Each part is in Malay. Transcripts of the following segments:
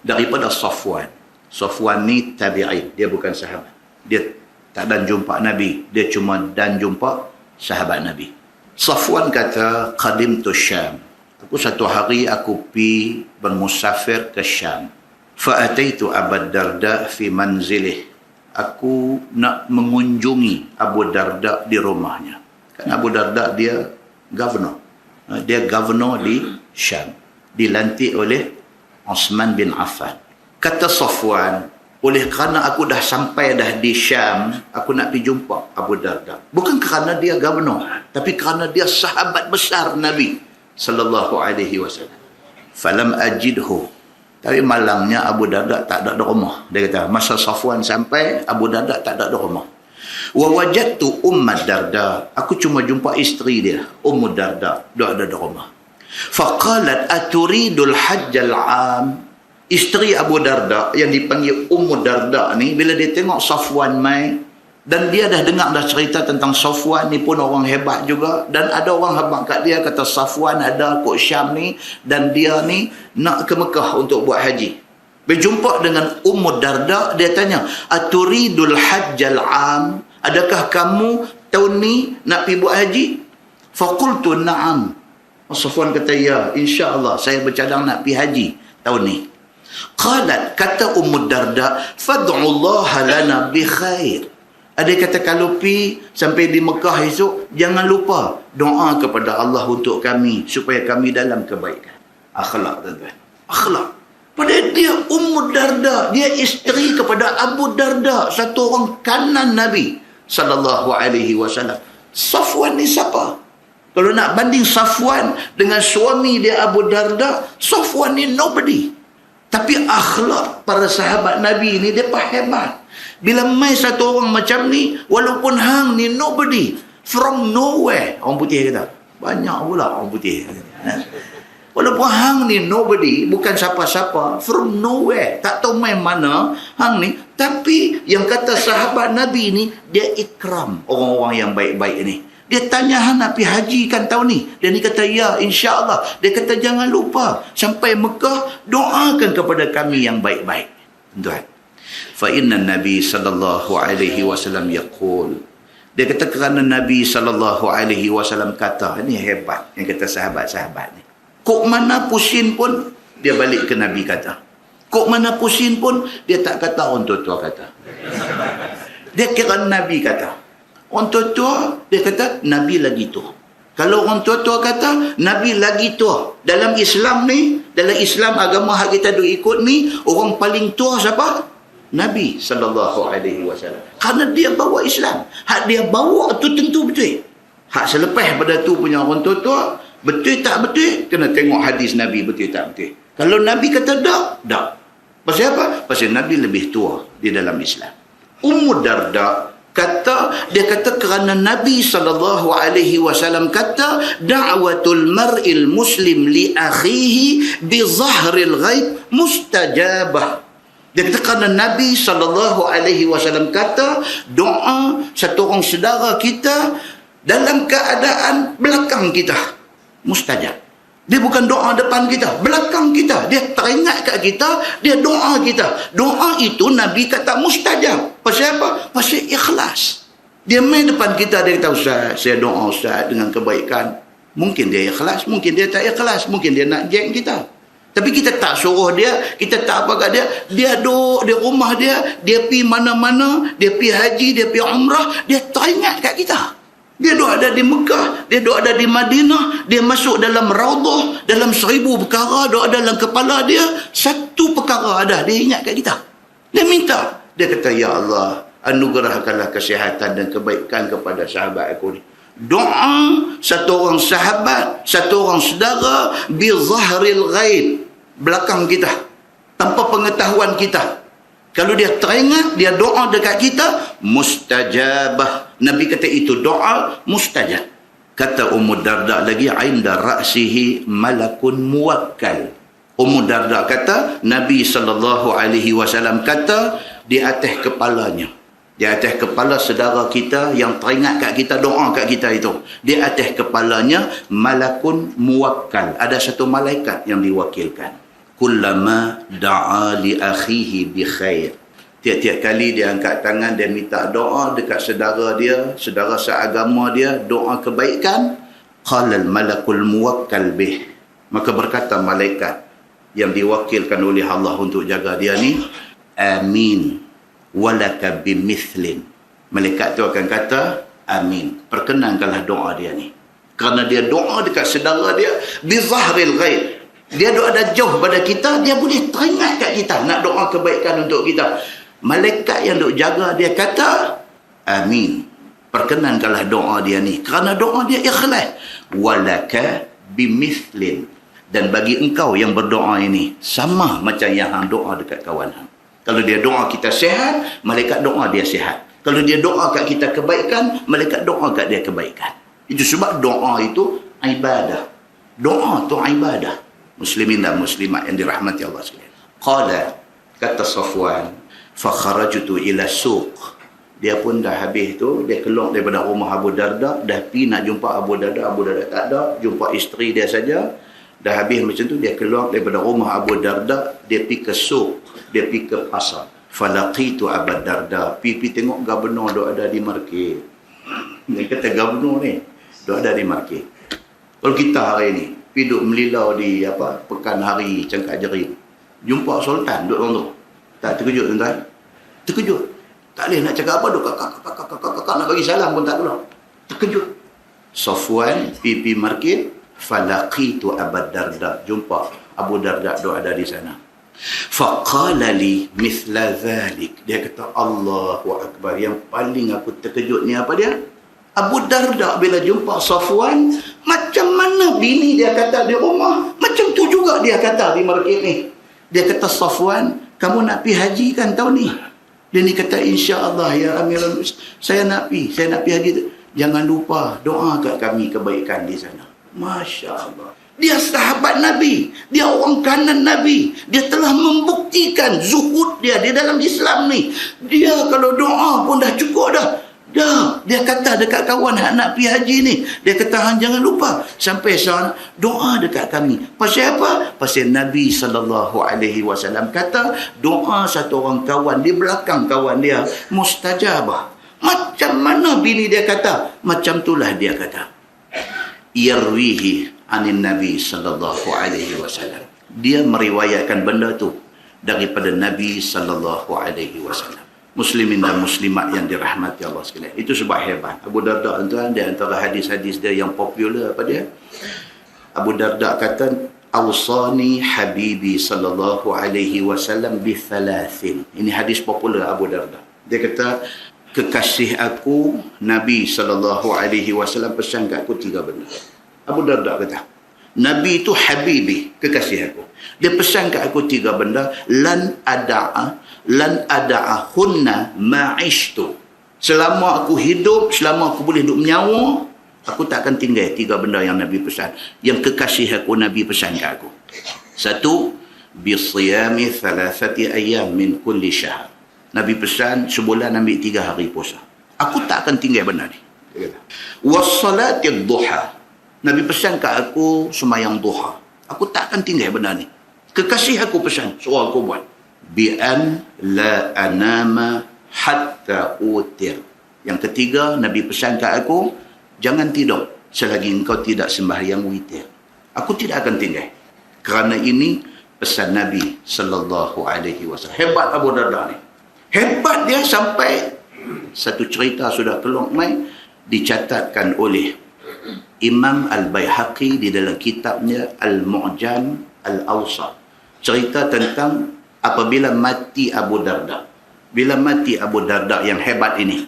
daripada Safwan. Safwan ni tabi'in, dia bukan sahabat. Dia tak dan jumpa Nabi, dia cuma dan jumpa sahabat Nabi. Safwan kata, qadimtu Syam. Aku satu hari aku pi bermusafir ke Syam. Fa'ataitu Abu Darda fi manzilih. Aku nak mengunjungi Abu Darda di rumahnya. Kan Abu Darda dia governor. Dia governor di Syam. Dilantik oleh Osman bin Affan. Kata Safwan, oleh kerana aku dah sampai dah di Syam, aku nak pergi jumpa Abu Darda. Bukan kerana dia governor, tapi kerana dia sahabat besar Nabi sallallahu alaihi wasallam. Falam ajidhu. Tapi malangnya Abu Darda tak ada di rumah. Dia kata, masa Safwan sampai, Abu Darda tak ada di rumah. Wa wajadtu Ummu Darda. Aku cuma jumpa isteri dia, Ummu Darda, dia ada di rumah. Faqalat aturidul hajjal am. Isteri Abu Darda yang dipanggil Ummu Darda ni, bila dia tengok Safwan mai, dan dia dah dengar dah cerita tentang Safwan ni pun orang hebat juga, dan ada orang hebat kat dia kata Safwan ada kat Syam ni dan dia ni nak ke Mekah untuk buat haji. Berjumpa dengan Ummu Darda, dia tanya, aturidul hajjal am, adakah kamu tahun ni nak pergi buat haji? Faqultu na'am. Safwan kata, ya, insya-Allah saya bercadang nak pergi haji tahun ni. Qalat, kata Ummu Darda, fad'ullaha lana bi khair. Ada kata kalau pi sampai di Mekah esok, jangan lupa doa kepada Allah untuk kami supaya kami dalam kebaikan. Akhlak, tuan-tuan. Akhlak. Padahal dia Ummu Darda, dia isteri kepada Abu Darda, satu orang kanan Nabi sallallahu alaihi wasallam. Safwan ni siapa? Kalau nak banding Safwan dengan suami dia Abu Darda, Safwan ni nobody. Tapi akhlak para sahabat Nabi ni, dia hebat. Bila mai satu orang macam ni, walaupun hang ni nobody, from nowhere, orang putih kata, banyak pula orang putih. Walaupun hang ni nobody, bukan siapa-siapa, from nowhere, tak tahu main mana hang ni, tapi yang kata sahabat Nabi ni, dia ikram orang-orang yang baik-baik ni. Dia tanya, hang nak pergi haji kan tahun ni? Dia ni kata, ya, insya-Allah. Dia kata, jangan lupa sampai Mekah, doakan kepada kami yang baik-baik. Tuan, fa inna Nabi sallallahu alaihi wasallam yaqul. Dia kata kerana Nabi sallallahu alaihi wasallam kata, ini hebat yang kata sahabat-sahabat ni. Kok mana pusing pun dia balik ke Nabi kata. Kok mana pusing pun dia tak kata orang tua-tua kata. Dia kira Nabi kata. Orang tua-tua dia kata Nabi lagi tua. Kalau orang tua-tua kata Nabi lagi tua. Dalam Islam ni, dalam Islam agama hak kita duk ikut ni, orang paling tua siapa? Nabi sallallahu alaihi wasallam. Kerana dia bawa Islam. Hak dia bawa tu tentu betul. Hak selepas pada tu punya orang tua-tua, betul tak betul, kena tengok hadis Nabi betul tak betul. Kalau Nabi kata tak, tak. Pasal apa? Pasal Nabi lebih tua di dalam Islam. Ummu Darda kata, dia kata kerana Nabi sallallahu alaihi wasallam kata, da'watul mar'il muslim li akhihi bi zahril ghaib mustajabah. Dia kata kerana Nabi sallallahu alaihi wasallam kata, doa satu orang saudara kita dalam keadaan belakang kita mustajab. Dia bukan doa depan kita, belakang kita. Dia teringat kat kita, dia doa kita. Doa itu Nabi kata mustajab. Pasal apa? Pasal ikhlas. Dia main depan kita, dia kata, Ustaz, saya doa Ustaz dengan kebaikan. Mungkin dia ikhlas, mungkin dia tak ikhlas, mungkin dia nak jack kita. Tapi kita tak suruh dia, kita tak apa kat dia. Dia duduk di rumah dia, dia pergi mana-mana, dia pergi haji, dia pergi umrah, dia teringat kat kita. Dia duduk ada di Mekah, dia duduk ada di Madinah, dia masuk dalam Raudhah, dalam 1000 perkara duduk dalam kepala dia, satu perkara ada, dia ingat kat kita. Dia minta, dia kata, ya Allah, anugerahkanlah kesihatan dan kebaikan kepada sahabat aku ni. Doa satu orang sahabat, satu orang saudara, bi zahril ghaib, belakang kita, tanpa pengetahuan kita. Kalau dia teringat, dia doa dekat kita, mustajabah. Nabi kata itu doa mustajab. Kata Ummu Darda lagi, inda ra'sihi malakun muwakkal. Ummu Darda kata, Nabi sallallahu alaihi wasallam kata, di atas kepalanya, di atas kepala saudara kita yang teringat kat kita, doa kat kita itu, di atas kepalanya malakun muwakkal, ada satu malaikat yang diwakilkan. kullama da'a li akhihi bi khair. Tiap-tiap kali dia angkat tangan, dia minta doa dekat saudara dia, saudara seagama dia, doa kebaikan. Qala al-malakul muwakkal bih. Maka berkata malaikat yang diwakilkan oleh Allah untuk jaga dia ni, amin walaka bimithlin. Malaikat tu akan kata, amin, perkenankanlah doa dia ni. Kerana dia doa dekat saudara dia, bizahril ghaib. Dia doa ada jauh pada kita, dia boleh teringat kat kita nak doa kebaikan untuk kita. Malaikat yang duk jaga dia kata, amin, perkenankanlah doa dia ni. Kerana doa dia ikhlas. Walaka bimithlin. Dan bagi engkau yang berdoa ini, sama macam yang hang doa dekat kawan hang. Kalau dia doa kita sihat, malaikat doa dia sihat. Kalau dia doa kat kita kebaikan, malaikat doa kat dia kebaikan. Itu sebab doa itu ibadah. Doa itu ibadah. Muslimin dan muslimat yang dirahmati Allah sekalian. Qala, kata Safwan, fa kharajtu ila suq. Dia pun dah habis tu, dia keluar daripada rumah Abu Darda, dah pergi nak jumpa Abu Darda tak ada, jumpa isteri dia saja. Dah habis macam tu, dia keluar daripada rumah Abu Darda, dia pergi ke suq, dia pergi ke pasar. Falaqitu Abu Darda, pergi tengok gubernur duk ada di market. Dia kata gubernur ni duk ada di market. Kalau kita hari ni pergi duk melilau di pekan hari Cangkak Jerim, jumpa sultan duk tu. Tak terkejut tuan-tuan? Terkejut. Tak boleh nak cakap apa, duk kakak nak bagi salam pun tak keluar. Terkejut. Safwan pergi market, falaqitu Abu Darda, jumpa Abu Darda duk ada di sana. Faqala li mithla dhalik. Dia kata, Allahu Akbar, yang paling aku terkejut ni apa dia? Abu Darda bila jumpa Safwan, macam mana bini dia kata di rumah, macam tu juga dia kata di market ni. Dia kata, Safwan, kamu nak pergi haji kan tahun ni? Dia ni kata, insya-Allah ya Amirul Mukminin, saya nak pergi haji. Jangan lupa doa kat kami kebaikan di sana. Masya Allah. Dia sahabat Nabi, dia orang kanan Nabi. Dia telah membuktikan zuhud dia di dalam Islam ni. Dia kalau doa pun dah cukup dah. Dia kata dekat kawan hak nak pergi haji ni, dia kata, hang jangan lupa sampai sana doa dekat kami. Pasal apa? Pasal Nabi SAW kata doa satu orang kawan di belakang kawan dia mustajabah. Macam mana bini dia kata, macam itulah dia kata. Yarwihi anin Nabi SAW. Dia meriwayatkan benda tu daripada Nabi SAW. Muslimin dan muslimat yang dirahmati Allah sekalian. Itu sebab hebat. Abu Darda tuan, dia antara hadis-hadis dia yang popular apa dia? Abu Darda kata, awsani habibi sallallahu alaihi wasallam bi thalathin. Ini hadis popular Abu Darda. Dia kata, kekasih aku Nabi sallallahu alaihi wasallam pesan kat aku 3 benda. Abu Darda kata, Nabi itu habibi, kekasih aku. Dia pesan kat aku 3 benda, lan ada'ahunna ma'ishtu. Selama aku hidup, selama aku boleh duduk menyawa, aku tak akan tinggal 3 benda yang Nabi pesan. Yang kekasih aku Nabi pesan kat aku. 1, bisiyami 3 ayyam min kulli syahr. Nabi pesan sebulan ambil 3 hari puasa. Aku tak akan tinggal benda ni. Dia kata. Wassalatid duha. Nabi pesan kat aku sembahyang duha. Aku tak akan tinggal benda ni. Kekasih aku pesan, suruh aku buat. Bi'an la anama hatta utir. Yang ketiga, Nabi pesan kat aku, jangan tidur selagi engkau tidak sembahyang witir. Aku tidak akan tinggal. Kerana ini pesan Nabi sallallahu alaihi wasallam. Hebat Abu Darda ni. Hebat dia sampai satu cerita sudah keluar mai dicatatkan oleh Imam Al-Baihaqi di dalam kitabnya Al-Mu'jam Al-Awsat. Cerita tentang apabila mati Abu Darda. Bila mati Abu Darda yang hebat ini,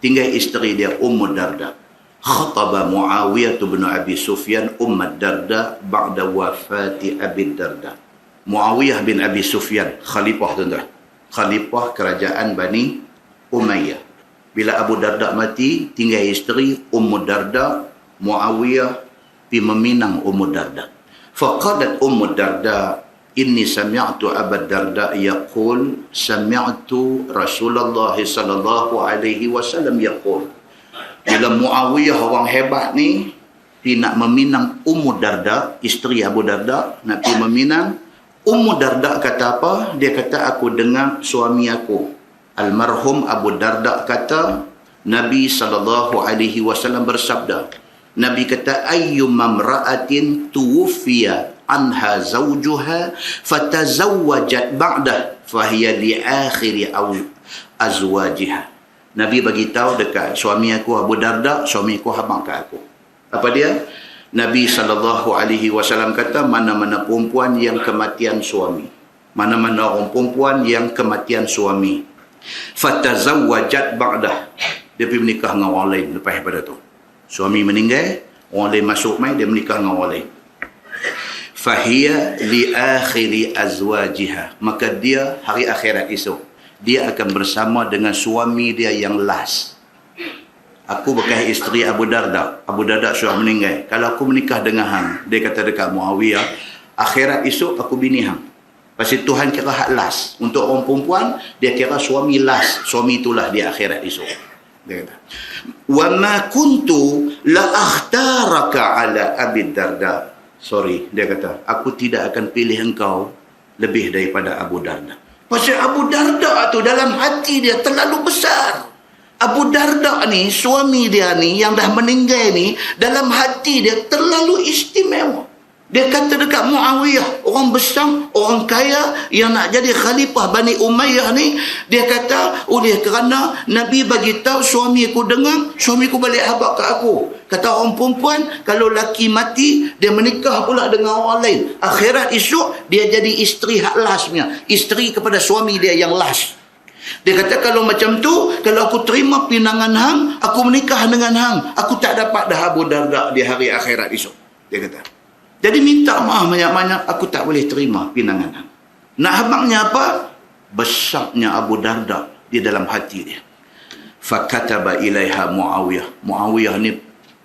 tinggal isteri dia Ummu Darda. Khataba Muawiyah bin Abi Sufyan Ummu Darda ba'da wafati Abi Darda. Muawiyah bin Abi Sufyan, khalifah tuan-tuan. Khalifah kerajaan Bani Umayyah. Bila Abu Darda mati, tinggal isteri Ummu Darda. Muawiyah pergi meminang Ummu Darda. Faqalat Ummu Darda, inni sami'tu Abu Darda yaqul sami'tu Rasulullah sallallahu alaihi wasallam yaqul. Bila Muawiyah orang hebat ni, dia nak meminang Ummu Darda, isteri Abu Darda, nak pergi meminang, Ummu Darda kata apa? Dia kata, aku dengar suami aku, almarhum Abu Darda kata, Nabi SAW bersabda, Nabi kata, ayyumma imra'atin tuwfiya anha zawjuha fatazawwajat ba'dah fahiya li akhiri azwajiha. Nabi bagi tahu dekat suami aku Abu Darda, suami aku habaq kat aku. Apa dia? Nabi SAW kata, mana-mana perempuan yang kematian suami, mana-mana orang perempuan yang kematian suami, fatazawwajat ba'dah, dia pergi menikah dengan orang lain lepas daripada tu. Suami meninggal, orang lain masuk mai, dia menikah dengan orang lain. Fahiya li akhiri azwajiha, maka dia hari akhirat esok dia akan bersama dengan suami dia yang last. Aku bekas isteri Abu Darda. Abu Darda sudah meninggal. Kalau aku menikah dengan hang, dia kata dekat Muawiyah, akhirat esok aku bini hang. Pasal Tuhan kira hak last. Untuk orang perempuan, dia kira suami last. Suami itulah di akhirat esok. Dia kata, wa ma kuntu la akhtaraka ala Abi Darda. Sorry, dia kata, aku tidak akan pilih engkau lebih daripada Abu Darda. Pasal Abu Darda tu dalam hati dia terlalu besar. Abu Darda ni, suami dia ni yang dah meninggal ni, dalam hati dia terlalu istimewa. Dia kata dekat Muawiyah, orang besar, orang kaya yang nak jadi khalifah Bani Umayyah ni, dia kata, oleh kerana Nabi bagi tahu suami aku dengar, suami aku balik habaq kat aku. Kata orang perempuan, kalau laki mati, dia menikah pula dengan orang lain. Akhirat esok, dia jadi isteri hak lastnya. Isteri kepada suami dia yang last. Dia kata, kalau macam tu, kalau aku terima pinangan hang, aku menikah dengan hang, aku tak dapat dah Abu Darda di hari akhirat esok. Dia kata. Jadi minta maaf banyak-banyak, aku tak boleh terima pinangan hang. Nak habaqnya apa? Besarnya Abu Darda di dalam hati dia. Fakataba ilaiha Muawiyah. Muawiyah ni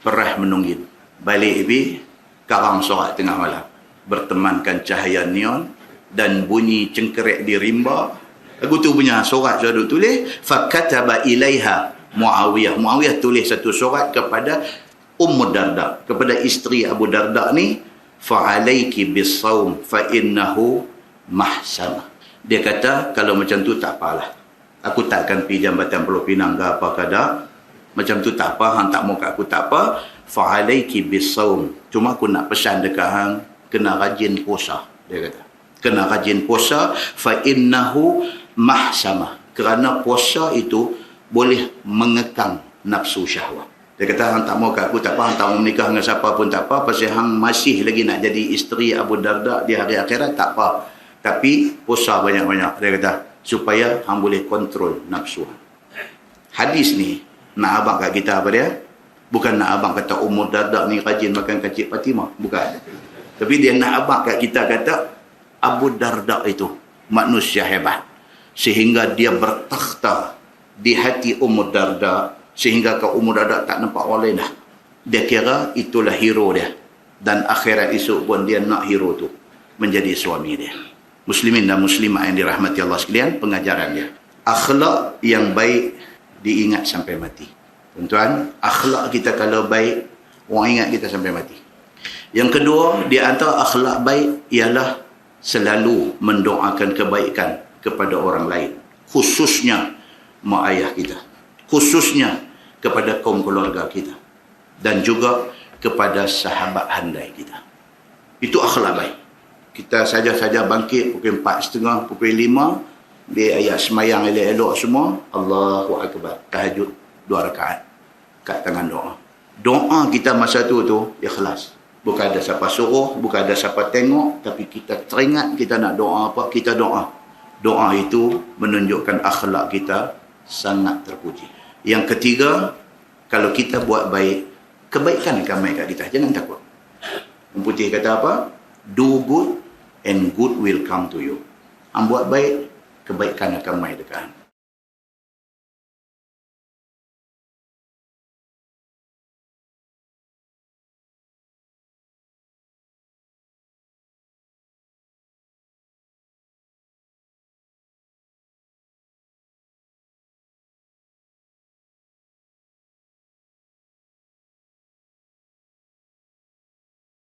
perah menunggin. Balik ibi, karang sorat tengah malam. Bertemankan cahaya neon dan bunyi cengkerek di rimba. Lagu tu punya surat sudah tulis. Fakataba ilaiha Muawiyah. Muawiyah tulis satu surat kepada Ummu Darda, kepada isteri Abu Darda ni, fa'alaiki bisawm fa'innahu mahsamah. Dia kata, kalau macam tu tak apalah. Aku tak akan pergi Jambatan Pulau Pinang ke apa kada. Macam tu tak apa, hang tak mau kat aku tak apa. Fa'alaiki bisawm. Cuma aku nak pesan dekat hang, kena rajin puasa. Dia kata, kena rajin puasa, fa'innahu mahsamah. Kerana puasa itu boleh mengekang nafsu syahwat. Dia kata, hang tak mau kat aku tak apa, hang tak mau menikah dengan siapa pun tak apa, pasal hang masih lagi nak jadi isteri Abu Darda di hari akhirat tak apa. Tapi puasa banyak-banyak. Dia kata, supaya hang boleh kontrol nafsu. Hadis ni nak abang kat kita apa dia? Bukan nak abang kata Ummu Darda ni rajin makan kacik Fatimah, bukan. Tapi dia nak abang kat kita kata Abu Darda itu manusia hebat, sehingga dia bertakhta di hati Ummu Darda, sehingga ke Ummu Darda tak nampak orang lain dah. Dia kira itulah hero dia. Dan akhirat esok pun dia nak hero tu menjadi suami dia. Muslimin dan muslimat yang dirahmati Allah sekalian, pengajaran dia, akhlak yang baik diingat sampai mati. Tuan-tuan, akhlak kita kalau baik, orang ingat kita sampai mati. Yang kedua, di antara akhlak baik ialah selalu mendoakan kebaikan kepada orang lain, khususnya mak ayah kita, khususnya kepada kaum keluarga kita, dan juga kepada sahabat handai kita. Itu akhlak baik. Kita saja-saja bangkit pukul 4.30, pukul 5, dia ayat semayang elok-elok semua, Allahu Akbar, tahajud 2 rakaat kat tangan doa. Doa kita masa tu ikhlas. Bukan ada siapa suruh, bukan ada siapa tengok, tapi kita teringat kita nak doa apa, kita doa. Doa itu menunjukkan akhlak kita sangat terpuji. Yang ketiga, kalau kita buat baik, kebaikan akan mai kat kita. Jangan takut. Orang putih kata apa? Do good and good will come to you. Hang buat baik, kebaikan akan mai dekat.